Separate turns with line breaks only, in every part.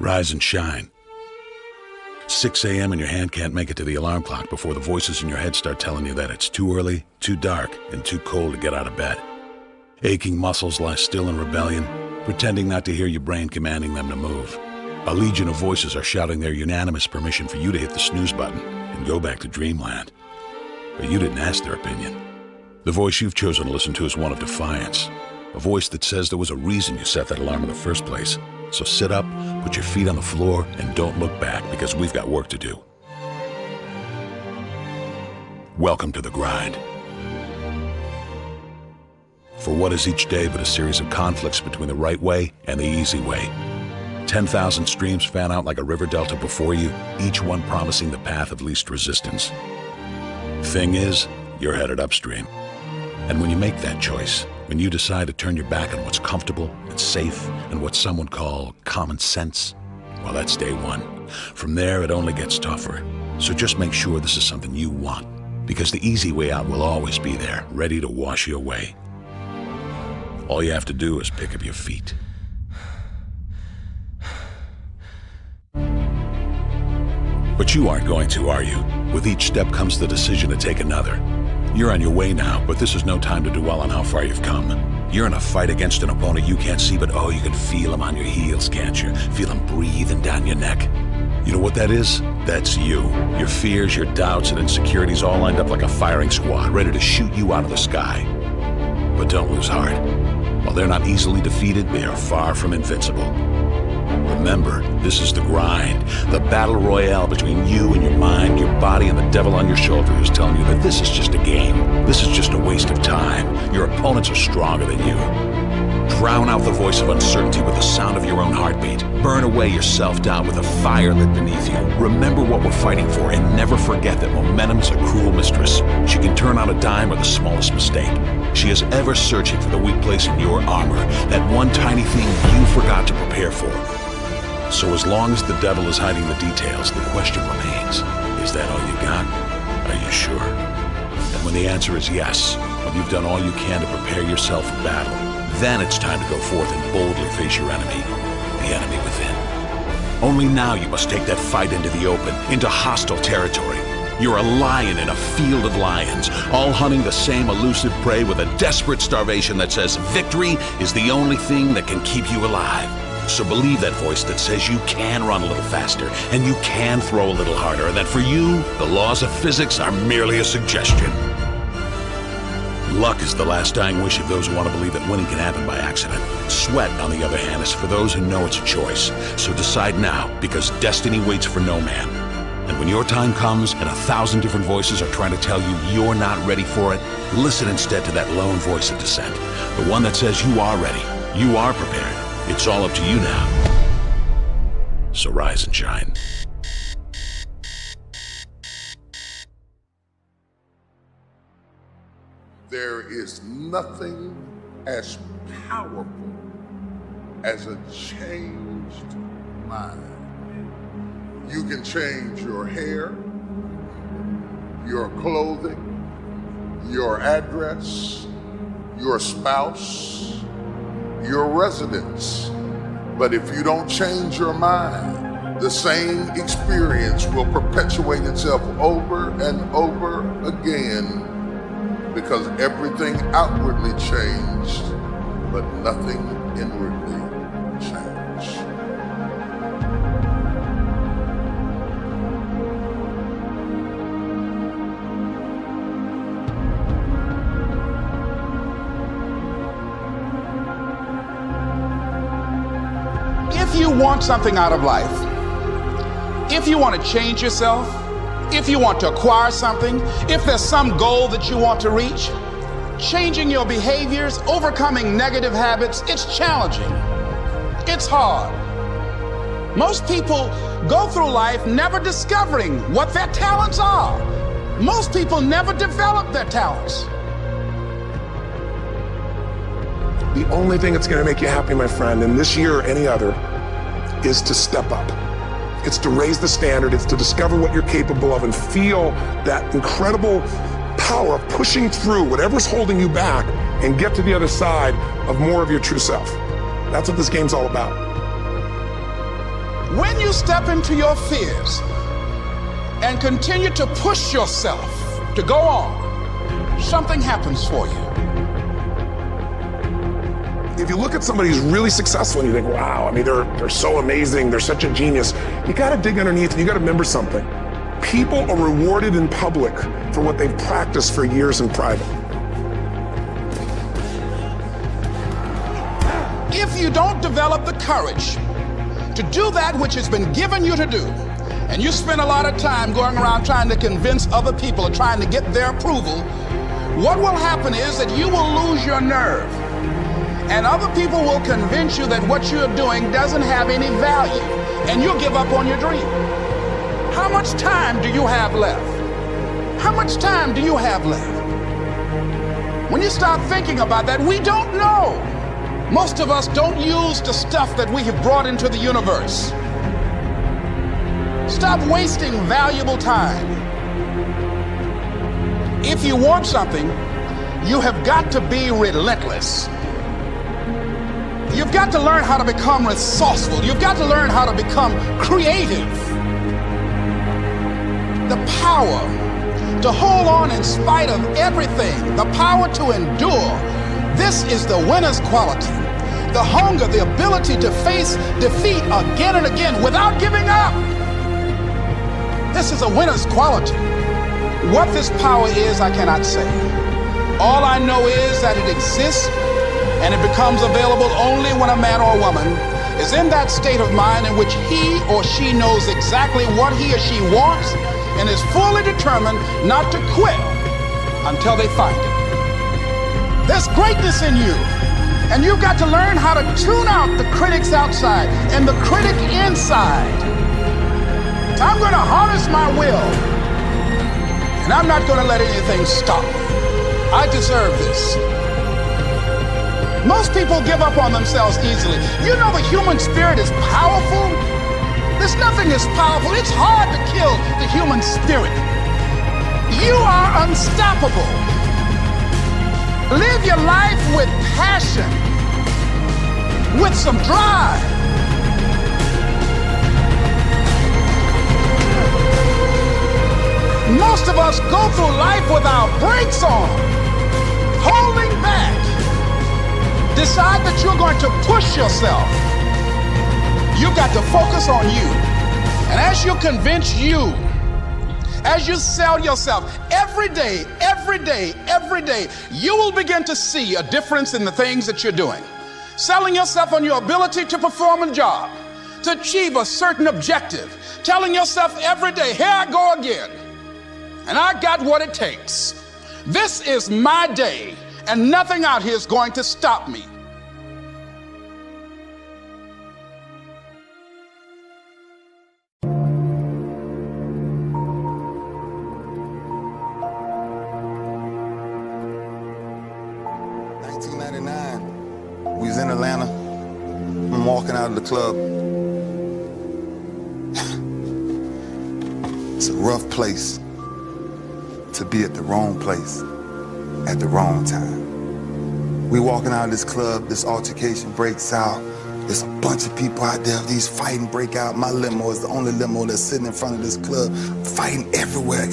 Rise and shine. 6 a.m. and your hand can't make it to the alarm clock before the voices in your head start telling you that it's too early, too dark, and too cold to get out of bed. Aching muscles lie still in rebellion, pretending not to hear your brain commanding them to move. A legion of voices are shouting their unanimous permission for you to hit the snooze button and go back to dreamland. But you didn't ask their opinion. The voice you've chosen to listen to is one of defiance. A voice that says there was a reason you set that alarm in the first place. So sit up, put your feet on the floor, and don't look back, because we've got work to do. Welcome to the grind. For what is each day but a series of conflicts between the right way and the easy way? 10,000 streams fan out like a river delta before you, each one promising the path of least resistance. Thing is, you're headed upstream. And when you make that choice, when you decide to turn your back on what's comfortable and safe and what some would call common sense, well, that's day one. From there, it only gets tougher. So just make sure this is something you want, because the easy way out will always be there, ready to wash you away. All you have to do is pick up your feet. But you aren't going to, are you? With each step comes the decision to take another. You're on your way now, but this is no time to dwell on how far you've come. You're in a fight against an opponent you can't see, but oh, you can feel him on your heels, can't you? Feel him breathing down your neck. You know what that is? That's you. Your fears, your doubts, and insecurities all lined up like a firing squad, ready to shoot you out of the sky. But don't lose heart. While they're not easily defeated, they are far from invincible. Remember, this is the grind, the battle royale between you and your mind, your body, and the devil on your shoulder who's telling you that this is just a game. This is just a waste of time. Your opponents are stronger than you. Drown out the voice of uncertainty with the sound of your own heartbeat. Burn away your self-doubt with a fire lit beneath you. Remember what we're fighting for, and never forget that momentum is a cruel mistress. She can turn on a dime with the smallest mistake. She is ever searching for the weak place in your armor, that one tiny thing you forgot to prepare for. So as long as the devil is hiding the details, the question remains, is that all you got? Are you sure? And when the answer is yes, when you've done all you can to prepare yourself for battle, then it's time to go forth and boldly face your enemy, the enemy within. Only now you must take that fight into the open, into hostile territory. You're a lion in a field of lions, all hunting the same elusive prey with a desperate starvation that says victory is the only thing that can keep you alive. So believe that voice that says you can run a little faster, and you can throw a little harder, and that for you, the laws of physics are merely a suggestion. Luck is the last dying wish of those who want to believe that winning can happen by accident. Sweat, on the other hand, is for those who know it's a choice. So decide now, because destiny waits for no man. And when your time comes and 1,000 different voices are trying to tell you you're not ready for it, listen instead to that lone voice of dissent. The one that says you are ready, you are prepared. It's all up to you now. So rise and shine.
There is nothing as powerful as a changed mind. You can change your hair, your clothing, your address, your spouse, your residence. But if you don't change your mind, the same experience will perpetuate itself over and over again, because everything outwardly changed, but nothing inwardly changed.
If you want something out of life, if you want to change yourself, if you want to acquire something, if there's some goal that you want to reach, changing your behaviors, overcoming negative habits, it's challenging. It's hard. Most people go through life never discovering what their talents are. Most people never develop their talents.
The only thing that's going to make you happy, my friend, in this year or any other, is to step up. It's to raise the standard. It's to discover what you're capable of and feel that incredible power of pushing through whatever's holding you back and get to the other side of more of your true self. That's what this game's all about.
When you step into your fears and continue to push yourself to go on, something happens for you.
If you look at somebody who's really successful and you think, wow, I mean, they're so amazing, they're such a genius, you gotta dig underneath and you gotta remember something. People are rewarded in public for what they've practiced for years in private.
If you don't develop the courage to do that which has been given you to do, and you spend a lot of time going around trying to convince other people or trying to get their approval, what will happen is that you will lose your nerve. And other people will convince you that what you're doing doesn't have any value, and you'll give up on your dream. How much time do you have left? How much time do you have left? When you start thinking about that, we don't know. Most of us don't use the stuff that we have brought into the universe. Stop wasting valuable time. If you want something, you have got to be relentless. You've got to learn how to become resourceful. You've got to learn how to become creative. The power to hold on in spite of everything, the power to endure. This is the winner's quality. The hunger, the ability to face defeat again and again without giving up. This is a winner's quality. What this power is, I cannot say. All I know is that it exists, and it becomes available only when a man or a woman is in that state of mind in which he or she knows exactly what he or she wants and is fully determined not to quit until they find it. There's greatness in you, and you've got to learn how to tune out the critics outside and the critic inside. I'm going to harness my will, and I'm not going to let anything stop me. I deserve this. Most people give up on themselves easily. You know the human spirit is powerful. There's nothing as powerful. It's hard to kill the human spirit. You are unstoppable. Live your life with passion, with some drive. Most of us go through life with our brakes on, holding back. Decide that you're going to push yourself. You've got to focus on you. And as you convince you, as you sell yourself every day, you will begin to see a difference in the things that you're doing. Selling yourself on your ability to perform a job, to achieve a certain objective. Telling yourself every day, here I go again. And I got what it takes. This is my day, and nothing out here is going to stop me.
We was in Atlanta. I'm walking out of the club. It's a rough place to be at the wrong place at the wrong time. We walking out of this club, this altercation breaks out. There's a bunch of people out there, these fighting break out. My limo is the only limo that's sitting in front of this club, fighting everywhere.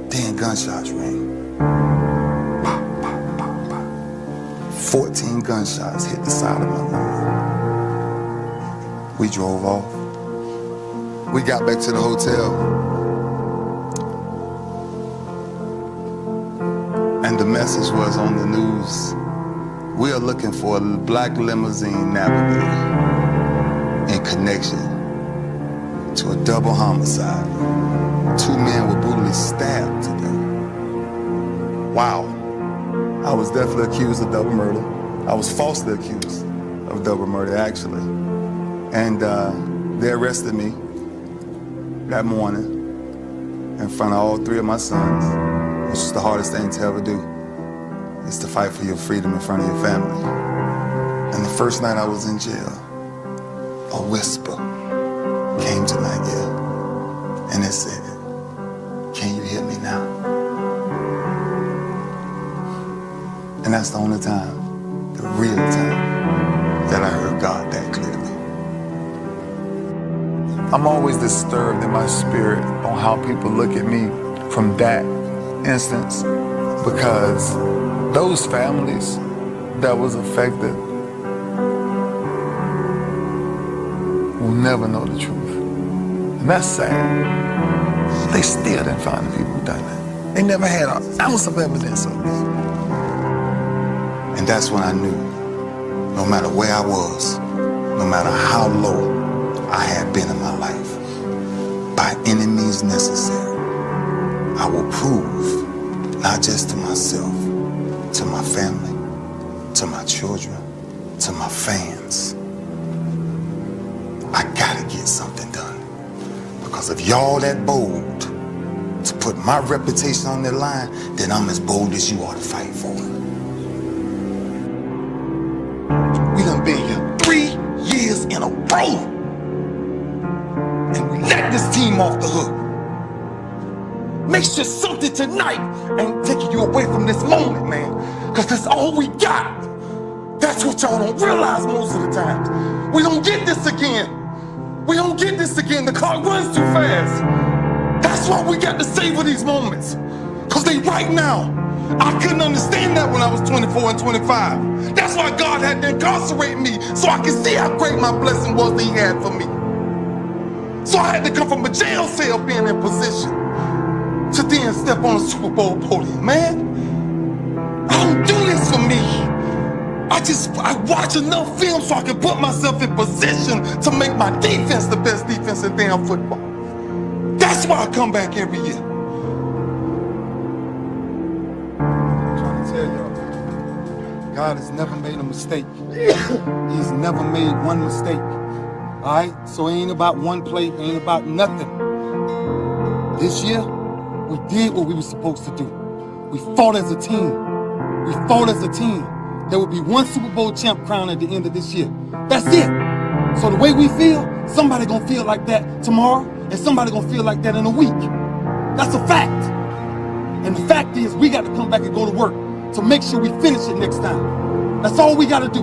Then gunshots ring. 14 gunshots hit the side of my limo. We drove off. We got back to the hotel. And the message was on the news. We are looking for a black limousine navigator in connection to a double homicide. 2 men were brutally stabbed to death. Wow. I was definitely accused of double murder. I was falsely accused of double murder, actually. And they arrested me that morning in front of all 3 of my sons, which is the hardest thing to ever do, is to fight for your freedom in front of your family. And the first night I was in jail, a whisper came to my ear, and it said, "Can you hear me now?" And that's the only time, the real time, that I'm always disturbed in my spirit on how people look at me from that instance, because those families that was affected will never know the truth. And that's sad. They still didn't find the people who done that. They never had an ounce of evidence of it. And that's when I knew, no matter where I was, no matter how low I had been in my life, by any means necessary, I will prove, not just to myself, to my family, to my children, to my fans, I gotta get something done. Because if y'all that bold to put my reputation on the line, then I'm as bold as you are to fight for it. We done been here 3 years in a row, and we let this team off the hook. Make sure something tonight ain't taking you away from this moment, man, because that's all we got. That's what y'all don't realize most of the times. We don't get this again. We don't get this again. The clock runs too fast. That's why we got to savor these moments, because they right now. I couldn't understand that when I was 24 and 25. That's why God had to incarcerate me, so I could see how great my blessing was that he had for me. So I had to come from a jail cell being in position to then step on a Super Bowl podium, man. I don't do this for me. I watch enough film so I can put myself in position to make my defense the best defense in damn football. That's why I come back every year.
I'm trying to tell y'all, God has never made a mistake. He's never made one mistake. All right? So it ain't about one play, it ain't about nothing. This year, we did what we were supposed to do. We fought as a team. We fought as a team. There will be one Super Bowl champ crown at the end of this year. That's it. So the way we feel, somebody gonna feel like that tomorrow, and somebody gonna feel like that in a week. That's a fact. And the fact is, we got to come back and go to work to make sure we finish it next time. That's all we got to do.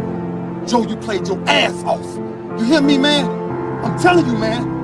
Joe, you played your ass off. You hear me, man? I'm telling you, man.